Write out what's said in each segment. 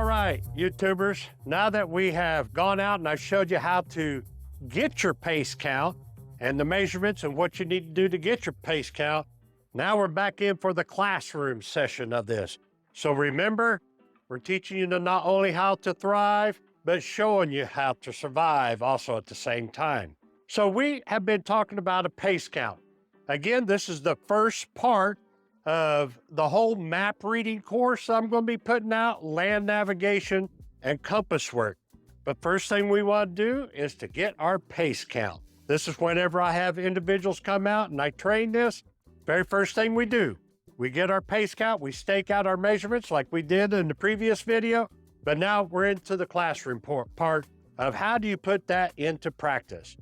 right, YouTubers, now that we have gone out and I showed you how to get your pace count and the measurements and what you need to do to get your pace count, now we're back in for the classroom session of this. So remember, we're teaching you not only how to thrive, but showing you how to survive also at the same time. So we have been talking about a pace count. Again, this is the first part of the whole map reading course I'm going to be putting out, land navigation and compass work. But first thing we want to do is to get our pace count. This is whenever I have individuals come out and I train this, very first thing we do, we get our pace count, we stake out our measurements like we did in the previous video, but now we're into the classroom part of how do you put that into practice.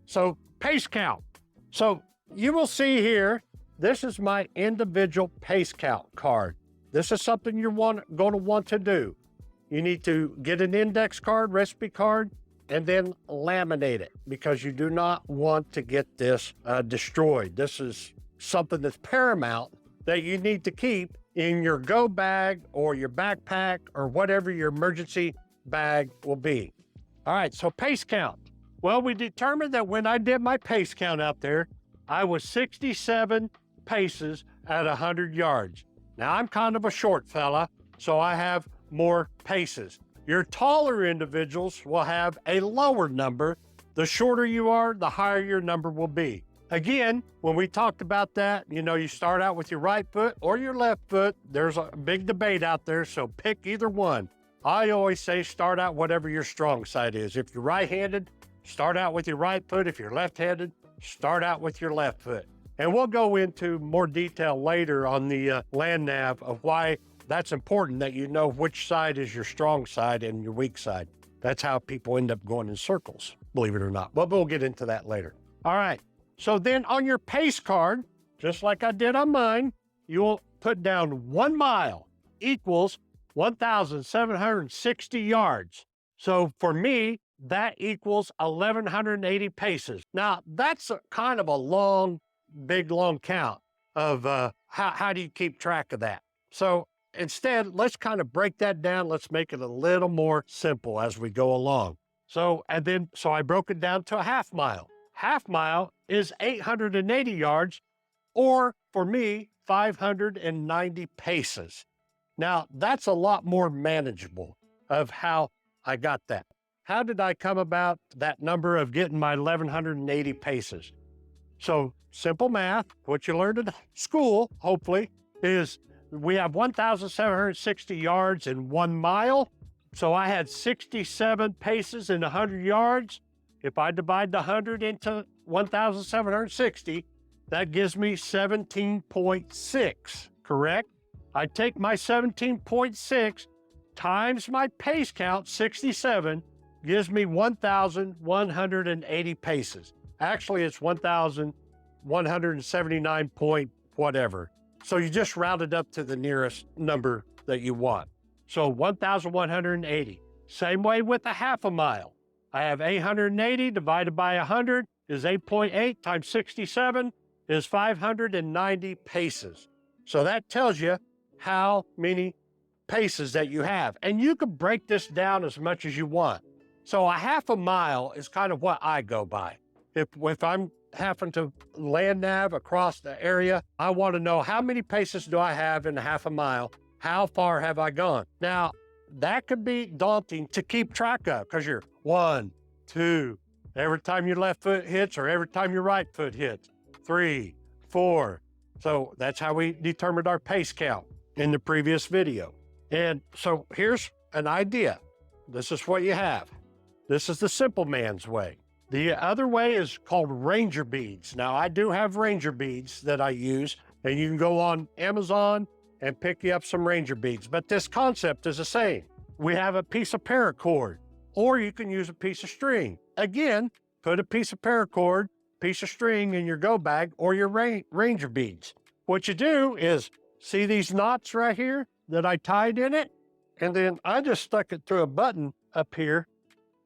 So pace count. So you will see here, this is my individual pace count card. This is something you're going to want to do. You need to get an index card, recipe card, and then laminate it because you do not want to get this destroyed. This is something that's paramount that you need to keep in your go bag or your backpack or whatever your emergency bag will be. All right, so pace count. Well, we determined that when I did my pace count out there, I was 67 paces at 100 yards. Now, I'm kind of a short fella, so I have more paces. Your taller individuals will have a lower number. The shorter you are, the higher your number will be. Again, when we talked about that, you start out with your right foot or your left foot. There's a big debate out there, so pick either one. I always say start out whatever your strong side is. If you're right-handed, start out with your right foot. If you're left-handed, start out with your left foot. And we'll go into more detail later on the land nav of why that's important that you know which side is your strong side and your weak side. That's how people end up going in circles, believe it or not. But we'll get into that later. All right. So then on your pace card, just like I did on mine, you'll put down 1 mile equals 1,760 yards. So for me, that equals 1,180 paces. Now, that's kind of a long count of how do you keep track of that? So instead, let's kind of break that down. Let's make it a little more simple as we go along. So I broke it down to a half mile. Half mile is 880 yards, or for me, 590 paces. Now, that's a lot more manageable of how I got that. How did I come about that number of getting my 1,180 paces? So simple math, what you learned in school, hopefully, is we have 1,760 yards in 1 mile. So I had 67 paces in 100 yards. If I divide the 100 into 1,760, that gives me 17.6, correct? I take my 17.6 times my pace count, 67, gives me 1,180 paces. Actually, it's 1,179 point whatever. So you just round it up to the nearest number that you want. So 1,180. Same way with a half a mile. I have 880 divided by 100 is 8.8 times 67 is 590 paces. So that tells you how many paces that you have. And you can break this down as much as you want. So a half a mile is kind of what I go by. If I'm having to land nav across the area, I want to know how many paces do I have in a half a mile? How far have I gone? Now, that could be daunting to keep track of because you're 1, 2, every time your left foot hits or every time your right foot hits, 3, 4. So that's how we determined our pace count in the previous video. And so here's an idea. This is what you have. This is the simple man's way. The other way is called Ranger beads. Now, I do have Ranger beads that I use, and you can go on Amazon and pick you up some Ranger beads. But this concept is the same. We have a piece of paracord, or you can use a piece of string. Again, put a piece of paracord, piece of string in your go bag or your Ranger beads. What you do is, see these knots right here that I tied in it? And then I just stuck it through a button up here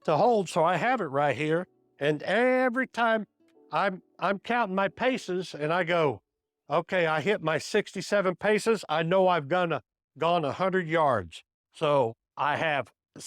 to hold, so I have it right here. And every time I'm counting my paces and I go, okay, I hit my 67 paces, I know I've gone 100 yards. So I have a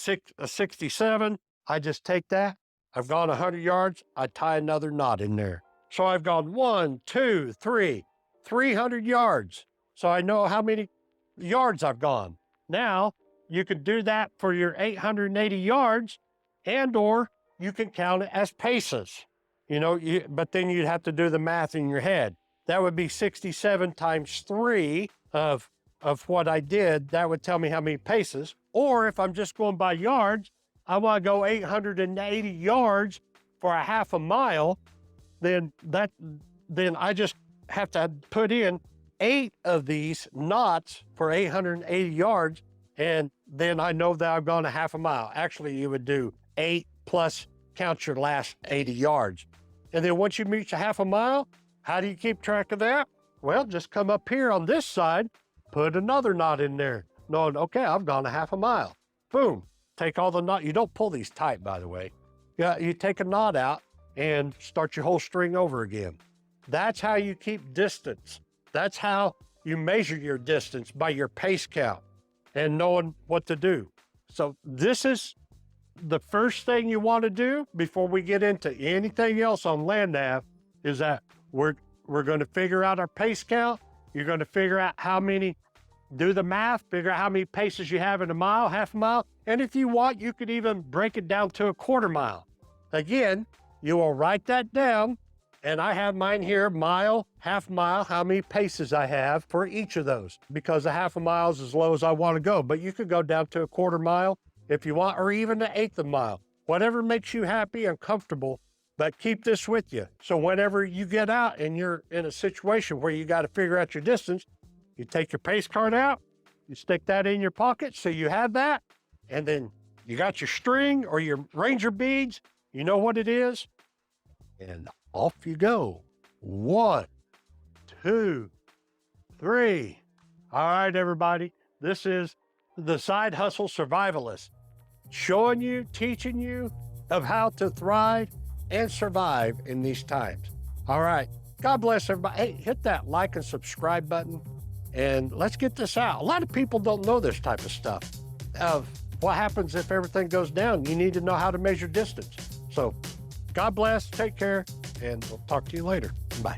67. I just take that. I've gone 100 yards. I tie another knot in there. So I've gone 1, 2, 3, 300 yards. So I know how many yards I've gone. Now you could do that for your 880 yards, and or you can count it as paces. You know, but then you'd have to do the math in your head. That would be 67 times 3 of what I did. That would tell me how many paces. Or if I'm just going by yards, I want to go 880 yards for a half a mile, then I just have to put in 8 of these knots for 880 yards, and then I know that I've gone a half a mile. Actually, you would do 8 plus count your last 80 yards. And then once you reach a half a mile, how do you keep track of that? Well, just come up here on this side, put another knot in there, knowing, okay, I've gone a half a mile. Boom, take all the knot. You don't pull these tight, by the way. Yeah, you take a knot out and start your whole string over again. That's how you keep distance. That's how you measure your distance, by your pace count and knowing what to do. So this is the first thing you want to do before we get into anything else on land nav, is that we're going to figure out our pace count. You're going to figure out how many, do the math, figure out how many paces you have in a mile, half a mile. And if you want, you could even break it down to a quarter mile. Again, you will write that down, and I have mine here, mile, half mile, how many paces I have for each of those, because a half a mile is as low as I want to go. But you could go down to a quarter mile if you want, or even an eighth of a mile, whatever makes you happy and comfortable. But keep this with you. So whenever you get out and you're in a situation where you got to figure out your distance, you take your pace card out, you stick that in your pocket so you have that, and then you got your string or your ranger beads, you know what it is, and off you go. 1, 2, 3. All right, everybody, this is the Side Hustle Survivalist, showing you, teaching you of how to thrive and survive in these times. All right, God bless everybody. Hey, hit that like and subscribe button, and let's get this out. A lot of people don't know this type of stuff of what happens if everything goes down. You need to know how to measure distance. So God bless, take care, and we'll talk to you later. Bye.